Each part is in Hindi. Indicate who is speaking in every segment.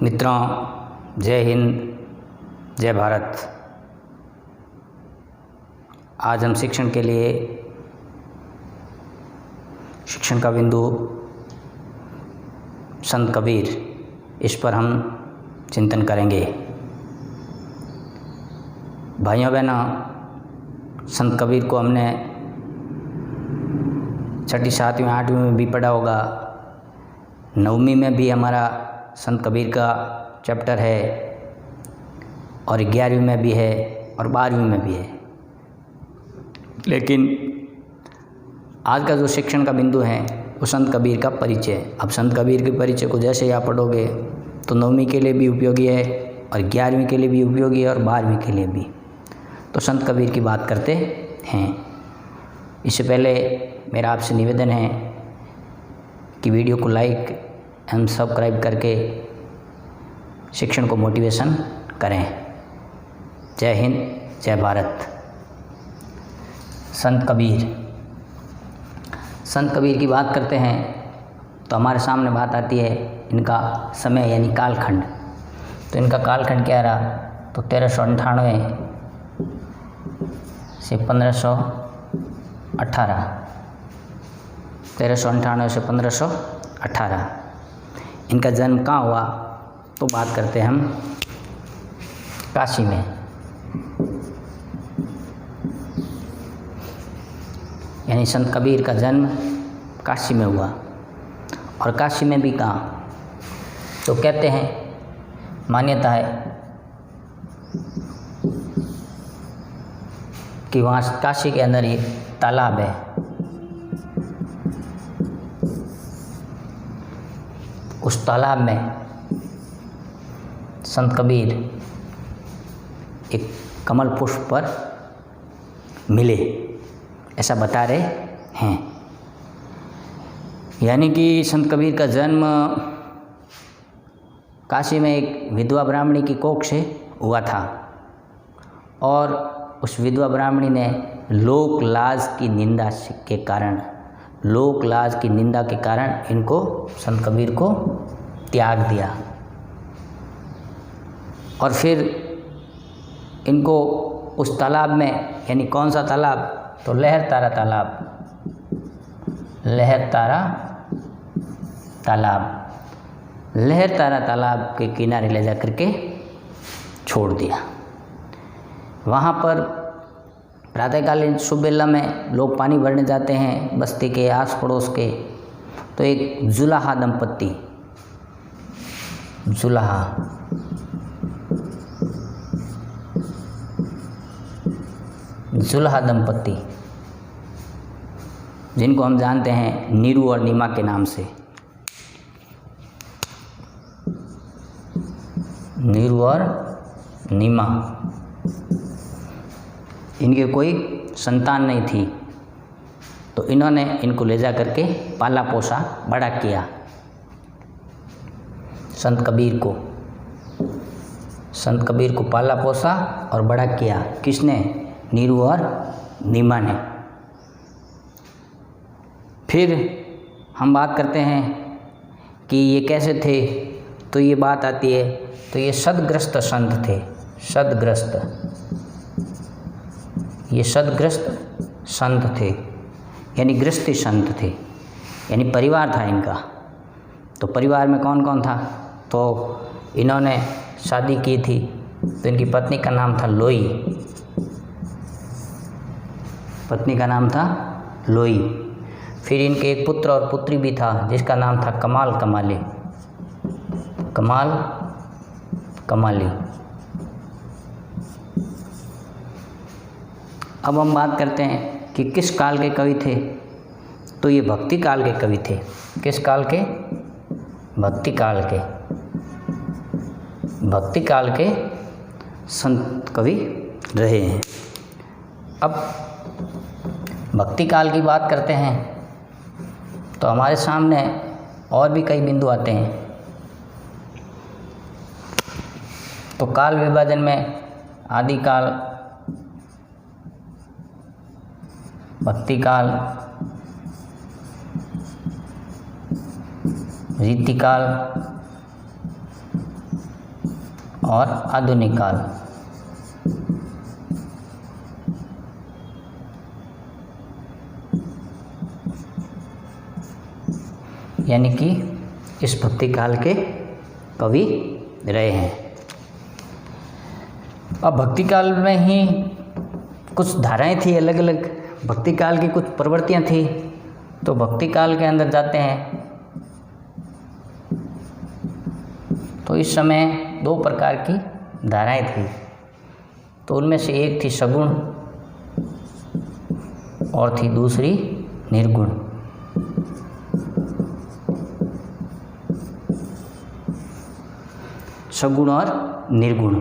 Speaker 1: मित्रों, जय हिंद, जय भारत। आज हम शिक्षण के लिए शिक्षण का बिंदु संत कबीर, इस पर हम चिंतन करेंगे। भाइयों बहनों, संत कबीर को हमने छठी, सातवीं, आठवीं में भी पढ़ा होगा। नवमीं में भी हमारा संत कबीर का चैप्टर है और 11वीं में भी है और 12वीं में भी है। लेकिन आज का जो शिक्षण का बिंदु है वो संत कबीर का परिचय। अब संत कबीर के परिचय को जैसे ही आप पढ़ोगे तो नवमीं के लिए भी उपयोगी है और 11वीं के लिए भी उपयोगी है और 12वीं के लिए भी। तो संत कबीर की बात करते हैं। इससे पहले मेरा आपसे निवेदन है कि वीडियो को लाइक एवं सब्सक्राइब करके शिक्षण को मोटिवेशन करें। जय हिंद, जय भारत। संत कबीर की बात करते हैं तो हमारे सामने बात आती है इनका समय यानी कालखंड। तो इनका कालखंड क्या रहा? तो 1398 से 1518, 1398 से 1518। इनका जन्म कहाँ हुआ? तो बात करते हैं हम काशी में, यानी संत कबीर का जन्म काशी में हुआ। और काशी में भी कहाँ? तो कहते हैं, मान्यता है कि वहाँ काशी के अंदर एक तालाब है। उस तालाब में संत कबीर एक कमल पुष्प पर मिले, ऐसा बता रहे हैं। यानी कि संत कबीर का जन्म काशी में एक विधवा ब्राह्मणी की कोख से हुआ था और उस विधवा ब्राह्मणी ने लोक लाज की निंदा के कारण इनको, संत कबीर को त्याग दिया। और फिर इनको उस तालाब में, यानी कौन सा तालाब? तो लहरतारा तालाब के किनारे ले जा करके छोड़ दिया। वहाँ पर प्रातःकालीन सुबेला में लोग पानी भरने जाते हैं बस्ती के आस पड़ोस के। तो एक जुलाहा दंपत्ति, जिनको हम जानते हैं नीरू और नीमा के नाम से, नीरू और नीमा, इनके कोई संतान नहीं थी। तो इन्होंने इनको ले जा करके पाला पोसा बड़ा किया। संत कबीर को पाला पोसा और बड़ा किया। किसने? नीरू और नीमा ने। फिर हम बात करते हैं कि ये कैसे थे। तो ये बात आती है, तो ये सदग्रस्त संत थे। ये सदग्रस्त संत थे, यानी गृहस्थी संत थे, यानी परिवार था इनका। तो परिवार में कौन कौन था? तो इन्होंने शादी की थी, तो इनकी पत्नी का नाम था लोई। फिर इनके एक पुत्र और पुत्री भी था जिसका नाम था कमाली। अब हम बात करते हैं कि किस काल के कवि थे। तो ये भक्ति काल के कवि थे। किस काल के? भक्ति काल के संत कवि रहे हैं। अब भक्ति काल की बात करते हैं तो हमारे सामने और भी कई बिंदु आते हैं। तो काल विभाजन में आदिकाल, भक्ति काल, रीतिकाल, और आधुनिक काल। यानी कि इस भक्ति काल के कवि रहे हैं। अब भक्ति काल में ही कुछ धाराएं थी अलग अलग, भक्ति काल की कुछ प्रवृत्तियां थी। तो भक्ति काल के अंदर जाते हैं तो इस समय 2 प्रकार की धाराएं थी। तो उनमें से एक थी सगुण और थी दूसरी निर्गुण। सगुण और निर्गुण।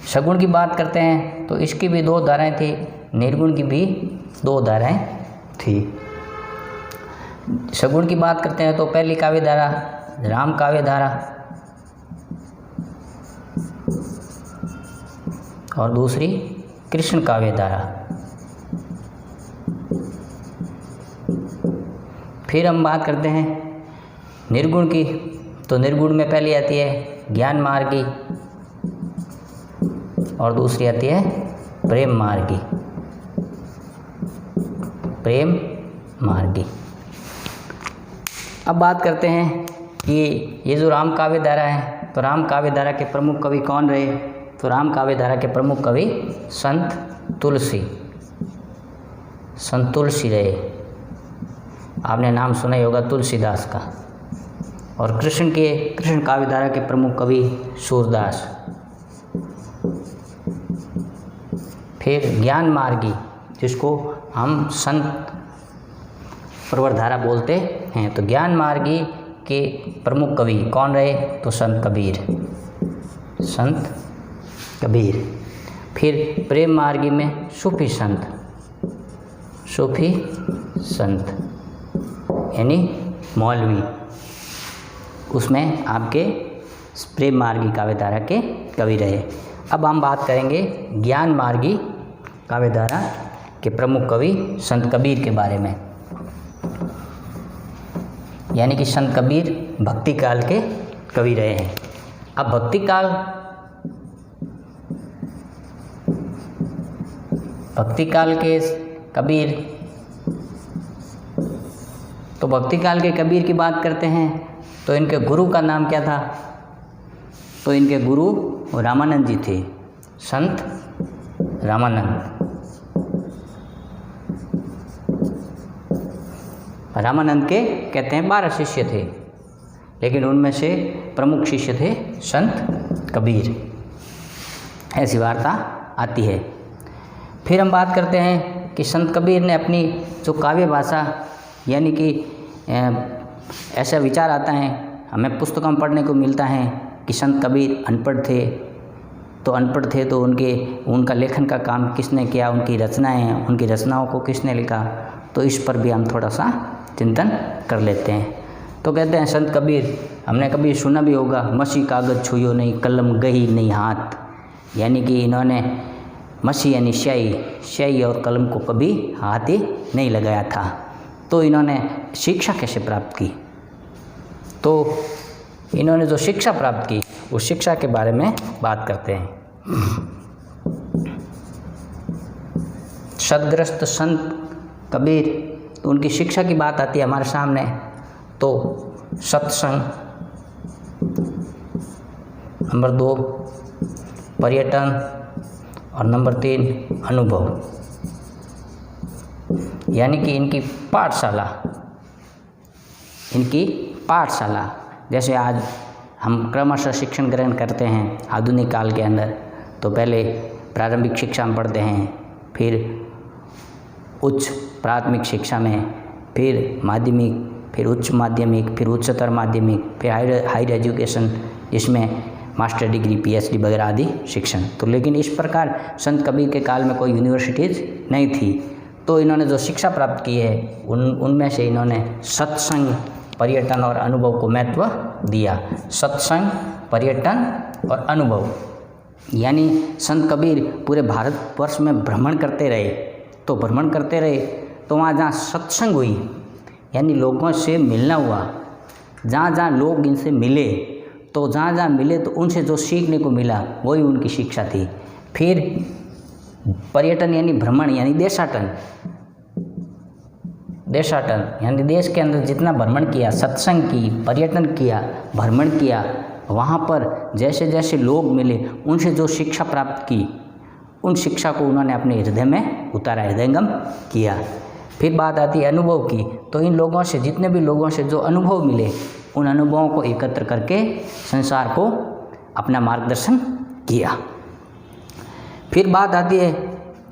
Speaker 1: सगुण की बात करते हैं तो इसकी भी 2 धाराएं थी, निर्गुण की भी 2 धाराएं थी। सगुण की बात करते हैं तो पहली काव्य धारा राम काव्य धारा और दूसरी कृष्ण काव्य धारा। फिर हम बात करते हैं निर्गुण की। तो निर्गुण में पहली आती है ज्ञान मार्गी और दूसरी आती है प्रेम मार्गी। प्रेम मार्गी। अब बात करते हैं कि ये जो राम काव्य धारा है, तो राम काव्य धारा के प्रमुख कवि कौन रहे? तो राम काव्य धारा के प्रमुख कवि संत तुलसी रहे। आपने नाम सुना ही होगा तुलसीदास का। और कृष्ण काव्य धारा के प्रमुख कवि सूरदास। फिर ज्ञान मार्गी, जिसको हम संत प्रवरधारा बोलते हैं। तो ज्ञान मार्गी के प्रमुख कवि कौन रहे? तो संत कबीर। फिर प्रेम मार्गी में सूफी संत यानी मौलवी, उसमें आपके प्रेम मार्गी काव्य धारा के कवि रहे। अब हम बात करेंगे ज्ञान मार्गी काव्य धारा के प्रमुख कवि संत कबीर के बारे में। यानी कि संत कबीर भक्ति काल के कवि रहे हैं। अब भक्ति काल के कबीर, तो भक्ति काल के कबीर की बात करते हैं तो इनके गुरु का नाम क्या था? तो इनके गुरु रामानंद जी थे, संत रामानंद के कहते हैं 12 शिष्य थे, लेकिन उनमें से प्रमुख शिष्य थे संत कबीर। ऐसी वार्ता आती है। फिर हम बात करते हैं कि संत कबीर ने अपनी जो काव्य भाषा, यानी कि ऐसा विचार आता है, हमें पुस्तकों में पढ़ने को मिलता है कि संत कबीर अनपढ़ थे तो उनका लेखन का काम किसने किया, उनकी रचनाएं हैं, उनकी रचनाओं को किसने लिखा। तो इस पर भी हम थोड़ा सा चिंतन कर लेते हैं। तो कहते हैं संत कबीर, हमने कभी सुना भी होगा, मसी कागज़ छुयो नहीं, कलम गही नहीं हाथ। यानी कि इन्होंने मसी यानी स्याही और कलम को कभी हाथ ही नहीं लगाया था। तो इन्होंने शिक्षा कैसे प्राप्त की? तो इन्होंने जो शिक्षा प्राप्त की उस शिक्षा के बारे में बात करते हैं। सद्ग्रस्त संत कबीर, तो उनकी शिक्षा की बात आती है हमारे सामने। तो सत्संग, नंबर 2 पर्यटन और नंबर 3 अनुभव। यानी कि इनकी पाठशाला जैसे आज हम क्रमशः शिक्षण ग्रहण करते हैं आधुनिक काल के अंदर। तो पहले प्रारंभिक शिक्षा में पढ़ते हैं, फिर उच्च प्राथमिक शिक्षा में, फिर माध्यमिक, फिर उच्च माध्यमिक, फिर उच्चतर माध्यमिक, फिर हायर एजुकेशन, जिसमें मास्टर डिग्री, पीएचडी वगैरह आदि शिक्षण। तो लेकिन इस प्रकार संत कबीर के काल में कोई यूनिवर्सिटीज़ नहीं थी। तो इन्होंने जो शिक्षा प्राप्त की है उनमें से इन्होंने सत्संग, पर्यटन और अनुभव को महत्व दिया। सत्संग, पर्यटन और अनुभव। यानी संत कबीर पूरे भारतवर्ष में भ्रमण करते रहे। तो वहाँ जहाँ सत्संग हुई, यानी लोगों से मिलना हुआ, जहाँ लोग इनसे मिले, तो जहाँ जहाँ मिले तो उनसे जो सीखने को मिला वही उनकी शिक्षा थी। फिर पर्यटन यानी भ्रमण यानी देशाटन यानी देश के अंदर जितना भ्रमण किया, सत्संग की, पर्यटन किया, भ्रमण किया, वहाँ पर जैसे जैसे लोग मिले उनसे जो शिक्षा प्राप्त की, उन शिक्षा को उन्होंने अपने हृदय में उतारा, हृदयंगम किया। फिर बात आती है अनुभव की। तो इन लोगों से, जितने भी लोगों से जो अनुभव मिले, उन अनुभवों को एकत्र करके संसार को अपना मार्गदर्शन किया। फिर बात आती है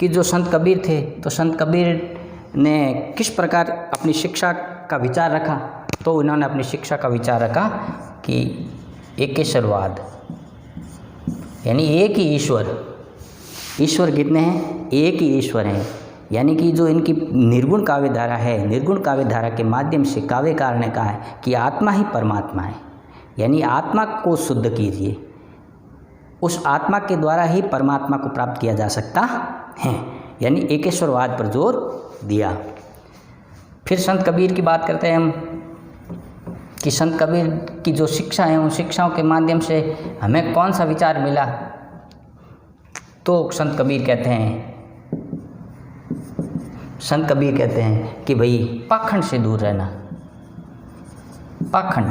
Speaker 1: कि जो संत कबीर थे, तो संत कबीर ने किस प्रकार अपनी शिक्षा का विचार रखा। तो उन्होंने अपनी शिक्षा का विचार रखा कि एकेश्वरवाद यानी एक ही ईश्वर। ईश्वर कितने हैं? एक ही ईश्वर हैं। यानी कि जो इनकी निर्गुण काव्य धारा है, निर्गुण काव्य धारा के माध्यम से काव्यकार ने कहा है कि आत्मा ही परमात्मा है। यानी आत्मा को शुद्ध कीजिए, उस आत्मा के द्वारा ही परमात्मा को प्राप्त किया जा सकता है। यानी एकेश्वरवाद पर जोर दिया। फिर संत कबीर की बात करते हैं हम कि संत कबीर की जो शिक्षा है, उन शिक्षाओं के माध्यम से हमें कौन सा विचार मिला। तो संत कबीर कहते हैं कि भाई पाखंड से दूर रहना। पाखंड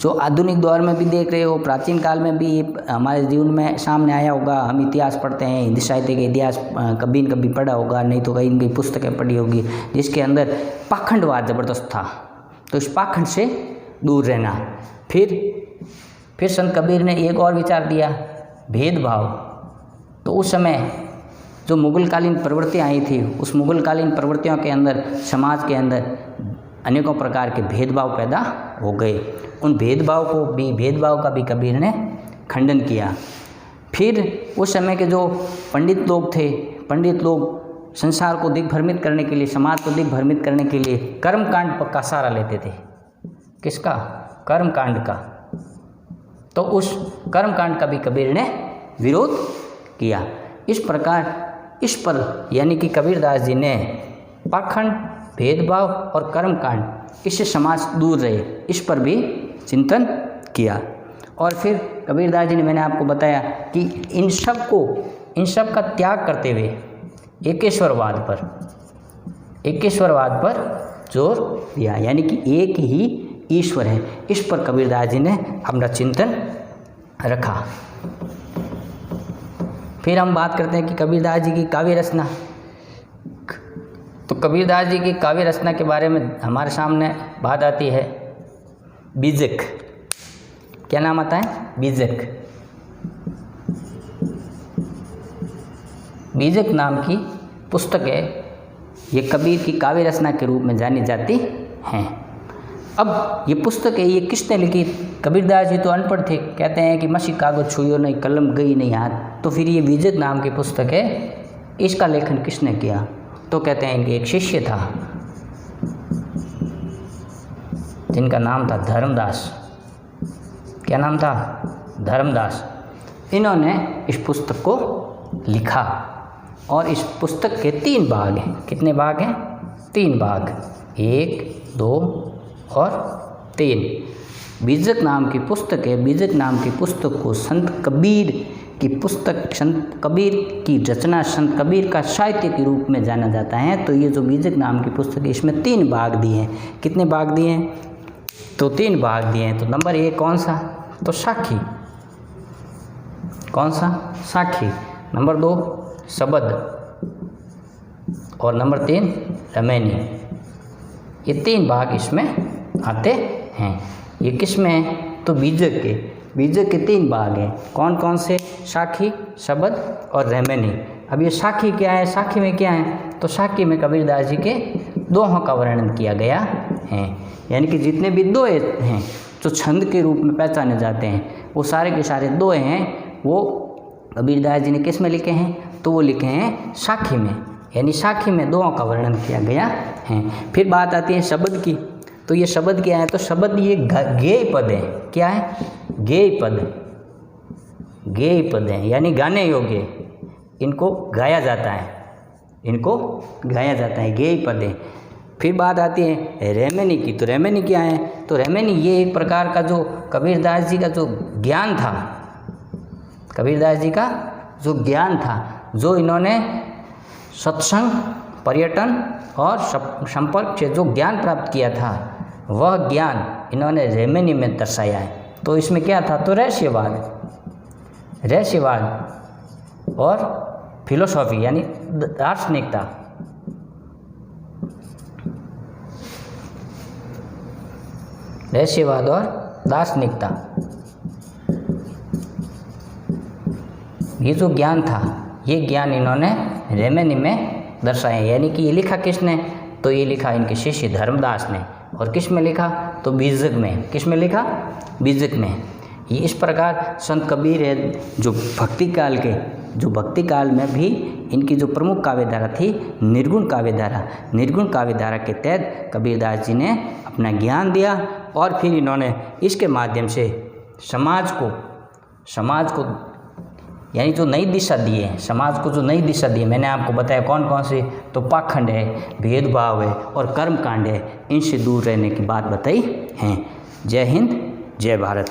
Speaker 1: जो आधुनिक दौर में भी देख रहे हो, प्राचीन काल में भी हमारे जीवन में सामने आया होगा। हम इतिहास पढ़ते हैं, हिंदी साहित्य के इतिहास कभी न कभी पढ़ा होगा, नहीं तो कहीं न कहीं पुस्तकें पढ़ी होगी, जिसके अंदर पाखंडवाद ज़बरदस्त था। तो इस पाखंड से दूर रहना। फिर संत कबीर ने एक और विचार दिया, भेदभाव। तो उस समय जो मुगलकालीन प्रवृत्तियाँ आई थी, उस मुगलकालीन प्रवृत्तियों के अंदर, समाज के अंदर अनेकों प्रकार के भेदभाव पैदा हो गए। उन भेदभाव का भी कबीर ने खंडन किया। फिर उस समय के जो पंडित लोग संसार को दिग्भ्रमित करने के लिए, समाज को दिग्भ्रमित करने के लिए कर्मकांड का सहारा लेते थे। किसका? कर्मकांड का। तो उस कर्मकांड का भी कबीर ने विरोध किया। इस पर यानी कि कबीरदास जी ने पाखंड, भेदभाव और कर्मकांड, इससे समाज दूर रहे, इस पर भी चिंतन किया। और फिर कबीरदास जी ने, मैंने आपको बताया कि इन सब का त्याग करते हुए एकेश्वरवाद पर जोर दिया। यानी कि एक ही ईश्वर है, इस पर कबीरदास जी ने अपना चिंतन रखा। फिर हम बात करते हैं कि कबीरदास जी की काव्य रचना। तो कबीरदास जी की काव्य रचना के बारे में हमारे सामने बात आती है बीजक। क्या नाम आता है? बीजक नाम की पुस्तक है। ये कबीर की काव्य रचना के रूप में जानी जाती हैं। अब ये पुस्तक है, ये किसने लिखी? कबीरदास जी तो अनपढ़ थे, कहते हैं कि मसी कागज छुइयो नहीं, कलम गई नहीं हाथ। तो फिर ये बीजक नाम की पुस्तक है, इसका लेखन किसने किया? तो कहते हैं इनके एक शिष्य था जिनका नाम था धर्मदास। क्या नाम था? धर्मदास। इन्होंने इस पुस्तक को लिखा और इस पुस्तक के 3 भाग हैं। कितने भाग हैं? 3 भाग, 1, 2 और 3। बीजक नाम की पुस्तक है। बीजक नाम की पुस्तक को संत कबीर की पुस्तक, संत कबीर की रचना, संत कबीर का साहित्य के रूप में जाना जाता है। तो ये जो बीजक नाम की पुस्तक है, इसमें 3 भाग दिए हैं। कितने भाग दिए हैं? तो 3 भाग दिए हैं। तो नंबर 1 कौन सा? तो साखी। कौन सा? साखी। नंबर 2 शबद और नंबर 3 रमैनी। ये 3 भाग इसमें आते हैं। ये किस में है? तो बीजक के। बीजक के 3 भाग हैं। कौन कौन से? साखी, शबद और रमैनी। अब ये साखी क्या है? साखी में क्या है? तो साखी में कबीरदास जी के दोहों का वर्णन किया गया है। यानी कि जितने भी दोहे हैं जो छंद के रूप में पहचाने जाते हैं, वो सारे के सारे दोहे हैं, वो कबीरदास जी ने किस में लिखे हैं? तो वो लिखे हैं साखी में। यानी साखी में दोहों का वर्णन किया गया है। फिर बात आती है शब्द की। तो ये शब्द क्या है? तो शब्द ये गेय पद है। क्या है? गेय पद। गेय पद है यानी गाने योग्य, इनको गाया जाता है। गेय पद है। फिर बात आती है रहमनी की। तो रहमनी क्या है? तो रहमनी ये एक प्रकार का जो कबीरदास जी का जो ज्ञान था, कबीरदास जी का जो ज्ञान था, जो इन्होंने सत्संग, पर्यटन और संपर्क से जो ज्ञान प्राप्त किया था, वह ज्ञान इन्होंने रहमनी में दर्शाया है। तो इसमें क्या था? तो रहस्यवाद और फिलोसॉफी यानी दार्शनिकता, रहस्यवाद और दार्शनिकता, ये जो ज्ञान था, ये ज्ञान इन्होंने रहमनी में दर्शाया। यानी कि ये लिखा किसने? तो ये लिखा इनके शिष्य धर्मदास ने। और किस में लिखा? तो बीजक में। किस में लिखा? बीजक में। ये इस प्रकार संत कबीर है जो भक्ति काल में भी इनकी जो प्रमुख काव्यधारा थी निर्गुण काव्यधारा, निर्गुण काव्यधारा के तहत कबीरदास जी ने अपना ज्ञान दिया और फिर इन्होंने इसके माध्यम से समाज को यानी जो नई दिशा दी है, समाज को जो नई दिशा दी है, मैंने आपको बताया कौन कौन से, तो पाखंड है, भेदभाव है और कर्मकांड है, इनसे दूर रहने की बात बताई है। जय हिंद, जय भारत।